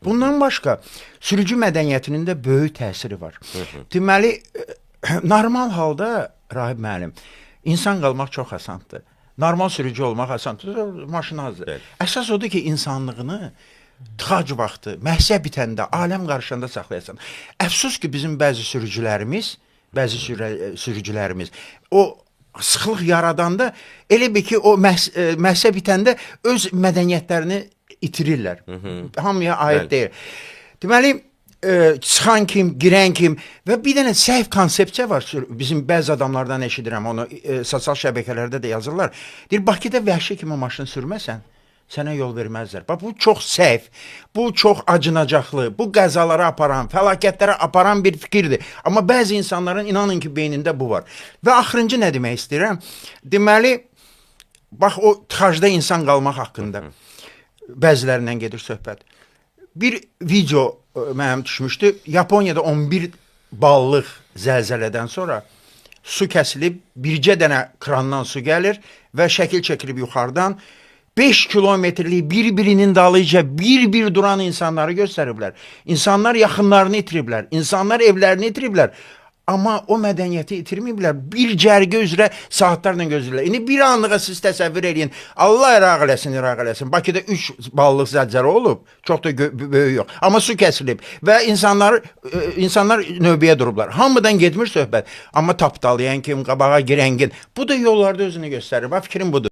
Bundan başqa sürücü mədəniyyətinin də böyük təsiri var. Deməli, normal halda Rahib müəllim, insan qalmaq çox asandır. Normal sürücü olmaq asandır. Maşın hazır. Evet. Əsas odur ki, insanlığını tıxac vaxtı, məhsə bitəndə, aləm qarşında saxlayasan. Əfsus ki, bizim bəzi sürücülərimiz o sıxlıq yaradanda elə bir ki, o məhsə bitəndə öz mədəniyyətlərini itirirlər. Hamıya aid deyil. Deməli, çıxan kim, girən kim və bir dənə səhv konsepsiya var. Bizim bəzi adamlardan eşidirəm, onu sosial şəbəkələrdə də yazırlar. Deyir, Bakıda vəhşi kimi maşın sürməsən, sənə yol verməzlər. Bax, bu çox səhv, bu çox acınacaqlı, bu qəzalara aparan, fəlakətlərə aparan bir fikirdir. Amma bəzi insanların inanın ki, beynində bu var. Və axırıncı nə demək istəyirəm? Deməli, bax, o tıxacda insan qalmaq haqqında bəzilərindən gedir söhbət. Bir video mənim düşmüşdü. Yaponiyada 11 ballıq zəlzələdən sonra su kəsilib, bircə dənə krandan su gəlir və şəkil çəkilib yuxarıdan 5 kilometrlik bir-birinin dalıca bir-bir duran insanları göstəriblər. İnsanlar yaxınlarını itiriblər, insanlar evlərini itiriblər. Amma o mədəniyyəti itirməyiblər. Bir cərgə üzrə saatlarla gözləyirlər. İndi bir anlığa siz təsəvvür edin. Allah iraq eləsin. Bakıda 3 ballıq zəlzələ olub. Çox da böyük yox. Amma su kəsilib və insanlar növbəyə durublar. Hamıdan getmir söhbət. Amma tapdalayan kim, qabağa girən kim. Bu da yollarda özünü göstərir. Bax, fikrim budur.